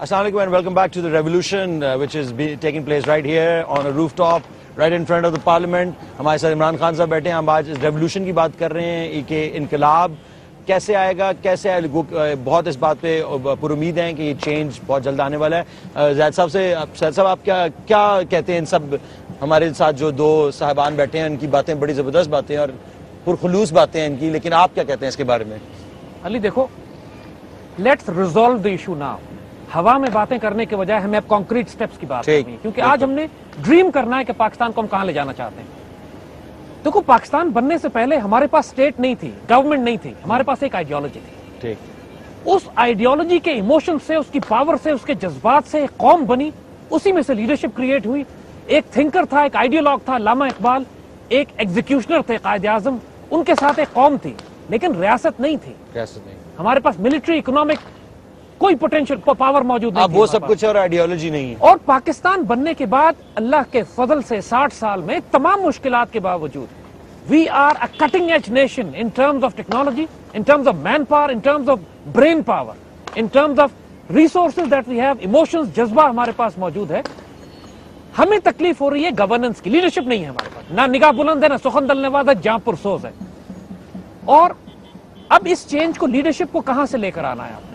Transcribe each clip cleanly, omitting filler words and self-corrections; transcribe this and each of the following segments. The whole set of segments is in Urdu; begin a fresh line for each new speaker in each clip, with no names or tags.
Assalamu alaikum and welcome back to the revolution which is taking place right here on a rooftop right in front of the parliament. ہمارے ساتھ عمران خان صاحب بیٹھے ہیں. ہم آج اس ریولوشن کی بات کر رہے ہیں کہ انقلاب کیسے آئے گا, کیسے آئے گا. بہت اس بات پہ پر امید ہیں کہ یہ چینج بہت جلد آنے والا ہے. زید صاحب سے, زید صاحب آپ کیا کہتے ہیں ان سب ہمارے ساتھ جو دو صاحبان بیٹھے ہیں, ان کی باتیں بڑی زبردست باتیں اور پرخلوص باتیں ہیں ان کی, لیکن آپ کیا کہتے ہیں اس کے بارے میں؟
علی دیکھو, let's resolve the issue now. ہوا میں باتیں کرنے کے بجائے ہمیں اب کانکریٹ سٹیپس کی بات کرنی ہے, کیونکہ آج ہم نے ڈریم کرنا ہے کہ پاکستان کو ہم کہاں لے جانا چاہتے ہیں. دیکھو, پاکستان بننے سے پہلے ہمارے پاس اسٹیٹ نہیں تھی, گورنمنٹ نہیں تھی, ہمارے پاس ایک آئیڈیالوجی تھی. اس آئیڈیالوجی کے ایموشن سے, اس کی پاور سے, اس کے جذبات سے ایک قوم بنی, اسی میں سے لیڈرشپ کریٹ ہوئی. ایک تھنکر تھا, ایک آئیڈیالوگ تھا علامہ اقبال, ایک ایگزیکیوشنر تھے قائد اعظم, ان کے ساتھ ایک قوم تھی, لیکن ریاست نہیں تھی. ہمارے پاس ملٹری, اکنامک کوئی پوٹینشیل پاور موجود نہیں.
وہ سب کچھ اور آئیڈیالوجی نہیں ہے.
اور پاکستان بننے کے بعد اللہ کے فضل سے 60 سال میں تمام مشکلات کے باوجود we are a cutting edge nation in terms of technology, in terms of manpower, in terms of brain power, in terms of resources that we have, emotions, جذبہ ہمارے پاس موجود ہے. ہمیں تکلیف ہو رہی ہے گورننس کی, لیڈرشپ نہیں ہے ہمارے پاس, نہ نگاہ بلند ہے, نہ سخن دلنے والا ہے, جہاں پرسوز ہے. اور اب اس چینج کو, لیڈرشپ کو کہاں سے لے کر آنا ہے آپ نے؟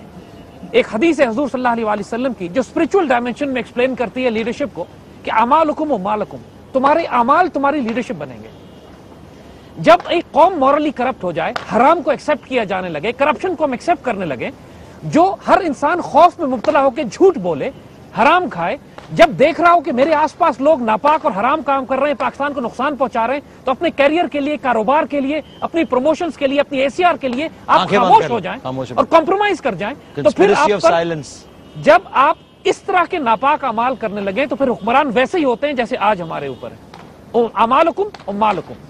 ایک حدیث ہے حضور صلی اللہ علیہ وسلم کی جو اسپرچول ڈائمنشن میں ایکسپلین کرتی ہے لیڈرشپ کو, کہ اعمالکم و مالکم, تمہارے اعمال تمہاری لیڈرشپ بنیں گے. جب ایک قوم مورلی کرپٹ ہو جائے, حرام کو ایکسپٹ کیا جانے لگے, کرپشن کو ہم ایکسپٹ کرنے لگے, جو ہر انسان خوف میں مبتلا ہو کے جھوٹ بولے, حرام کھائے, جب دیکھ رہا ہو کہ میرے آس پاس لوگ ناپاک اور حرام کام کر رہے ہیں, پاکستان کو نقصان پہنچا رہے ہیں, تو اپنے کیریئر کے لیے, کاروبار کے لیے, اپنی پروموشنز کے لیے, اپنی ACR کے لیے آپ خاموش ہو جائیں اور کمپرومائز کر جائیں. تو پھر جب آپ اس طرح کے ناپاک اعمال کرنے لگے تو پھر حکمران ویسے ہی ہوتے ہیں جیسے آج ہمارے اوپر ہے. اعمالکم و مالکم.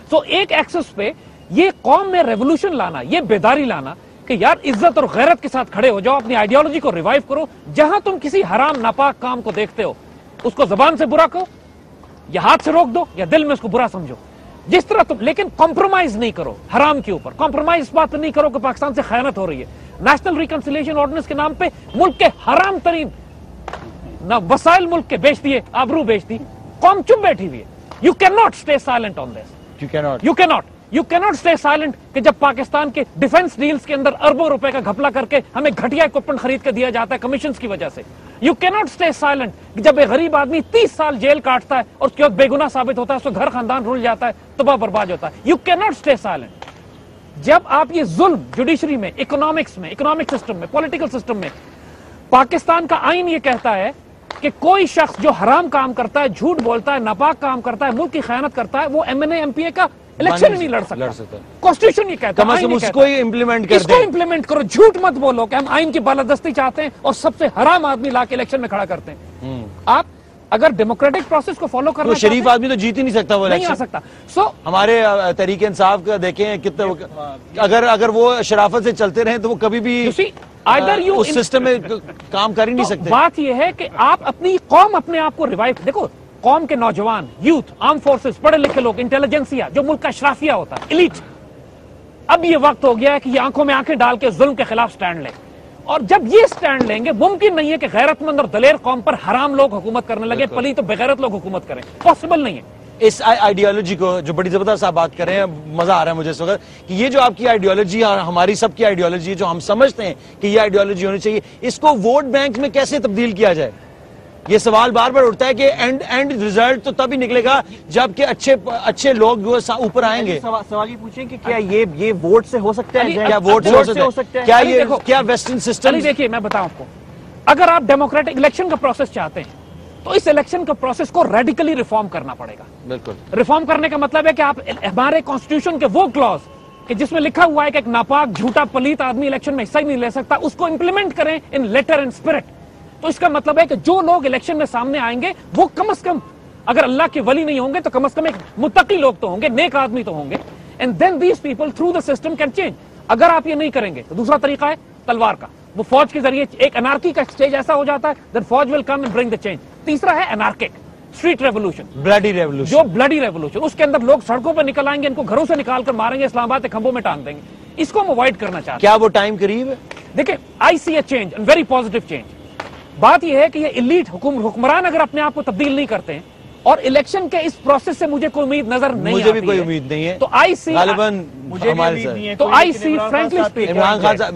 تو ایک ایکسس پہ یہ قوم میں ریولوشن لانا, یہ بیداری لانا کہ یار عزت اور غیرت کے ساتھ کھڑے ہو جاؤ, اپنی آئیڈیالوجی کو ریوائیو کرو. جہاں تم کسی حرام ناپاک کام کو دیکھتے ہو, اس کو زبان سے برا کہو, یا ہاتھ سے روک دو, یا دل میں اس کو برا سمجھو, جس طرح تم, لیکن کمپرومائز نہیں کرو حرام کے اوپر. کمپرومائز اس بات پہ نہیں کرو کہ پاکستان سے خیانت ہو رہی ہے. نیشنل ریکنسیلیشن آرڈیننس کے نام پہ ملک کے حرام ترین نہ وسائل ملک کے بیچ دیے, آبرو بیچ دی, قوم چپ بیٹھی ہوئی ہے. You can not stay silent on this. You cannot stay silent کہ جب پاکستان کے ڈیفنس ڈیلز کے اندر اربوں روپے کا گھپلا کر کے ہمیں گھٹیا اکوپمنٹ خرید کے دیا جاتا ہے کمیشنز کی وجہ سے. You cannot stay silent کہ جب ایک غریب آدمی 30 سال جیل کاٹتا ہے اور اس کے بعد بے گناہ ثابت ہوتا ہے, اس کو گھر خاندان رول جاتا ہے, تباہ برباد ہوتا ہے. You cannot stay silent. جب آپ یہ ظلم جوڈیشری میں, اکنامکس میں, اکنامک سسٹم میں, پولیٹیکل سسٹم میں, پاکستان کا آئین یہ کہتا ہے کہ کوئی شخص جو حرام کام کرتا ہے, جھوٹ بولتا ہے, ناپاک کام کرتا ہے, ملک کی خیانت کرتا ہے, وہ MNA MPA کا الیکشن نہیں لڑ سکتا. کانسٹیٹیوشن یہ کہتا ہے اس کو امپلیمنٹ کرو. جھوٹ مت بولو کہ ہم آئین کی بالادستی چاہتے ہیں اور سب سے حرام آدمی لا کے الیکشن میں کھڑا کرتے ہیں. آپ اگر ڈیموکریٹک پروسیس کو فالو کرنا,
شریف آدمی تو جیت ہی نہیں سکتا, وہ
نہیں آ سکتا.
ہمارے تحریک انصاف کا دیکھیں کتنے, اگر وہ شرافت سے چلتے رہیں تو وہ کبھی بھی اس سسٹم میں کام کر ہی نہیں سکتے.
بات یہ ہے کہ آپ اپنی قوم, اپنے آپ کو ریوائیو, دیکھو قوم کے نوجوان, یوتھ, آرم فورسز, پڑھے لکھے لوگ, انٹیلیجنسیا, جو ملک کا اشرافیہ ہوتا ہے, ایلیٹ, اب یہ وقت ہو گیا ہے کہ یہ آنکھوں میں آنکھیں ڈال کے ظلم کے خلاف سٹینڈ لیں. اور جب یہ سٹینڈ لیں گے, ممکن نہیں ہے کہ غیرت مند اور دلیر قوم پر حرام لوگ حکومت کرنے لگے, پلیت تو بغیرت لوگ حکومت کریں. پاسبل نہیں ہے.
اس آئیڈیالوجی کو جو بڑی زبردست آپ بات کر رہے ہیں, مزہ آ رہا ہے مجھے اس وقت کہ یہ جو آپ کی آئیڈیالوجی اور ہماری سب کی آئیڈیالوجی جو ہم سمجھتے ہیں کہ یہ آئیڈیالوجی ہونی چاہیے, اس کو ووٹ بینک میں کیسے تبدیل کیا جائے. یہ سوال بار بار اٹھتا ہے کہ اینڈ ریزلٹ تو تب ہی نکلے گا جب کہ اچھے لوگ اوپر آئیں گے.
سوال یہ پوچھیں کہ کیا یہ ووٹ سے ہو سکتا ہے,
کیا ووٹ سے ہو سکتا ہے, کیا ویسٹرن سسٹم.
دیکھیے میں بتاؤں آپ کو, اگر آپ ڈیموکریٹک الیکشن کا پروسیس چاہتے ہیں تو اس الیکشن کا پروسیس کو ریڈیکلی ریفارم کرنا پڑے گا. بالکل ریفارم کرنے کا مطلب ہے کہ آپ ہمارے کانسٹیٹیوشن کے وہ کلوز کہ جس میں لکھا ہوا ہے کہ ایک ناپاک, جھوٹا, پلیت آدمی الیکشن میں حصہ ہی نہیں لے سکتا, اس کو امپلیمنٹ کریں ان لیٹر اینڈ اسپرٹ. تو اس کا مطلب ہے کہ جو لوگ الیکشن میں سامنے آئیں گے وہ کم از کم, اگر اللہ کے ولی نہیں ہوں گے تو کم از کم ایک متقی لوگ تو ہوں گے, نیک آدمی تو ہوں گے. And then these people through the system can change. اگر آپ یہ نہیں کریں گے تو دوسرا طریقہ ہے تلوار کا, وہ فوج کے ذریعے ایک انارکی کا اسٹیج ایسا ہو جاتا ہے, دین فوج ول come and bring the change. تیسرا ہے انارکک اسٹریٹ ریولوشن,
بلڈی ریولوشن,
جو بلڈی ریولوشن, اس کے اندر لوگ سڑکوں پہ نکل آئیں گے, ان کو گھروں سے نکال کر ماریں گے, اسلام آباد کے کھمبوں میں ٹانگ دیں گے. اس کو ہم اوائڈ کرنا چاہتے ہیں.
کیا وہ ٹائم قریب ہے؟
دیکھیں, I see a change, very positive change. بات یہ ہے کہ یہ ایلیٹ حکمران اگر اپنے آپ کو تبدیل نہیں کرتے ہیں اور الیکشن کے اس پروسیس سے مجھے کوئی امید نظر نہیں آتی
مجھے بھی کوئی امید نہیں ہے
تو آئی سی
غالباً
مجھے بھی
ہمارے
امید نہیں ہے
تو
کوئی،
آئی
لیکن
سی
عمران خان
فرینکلی
صاحب
اسپیکنگ
عمران خان صاحب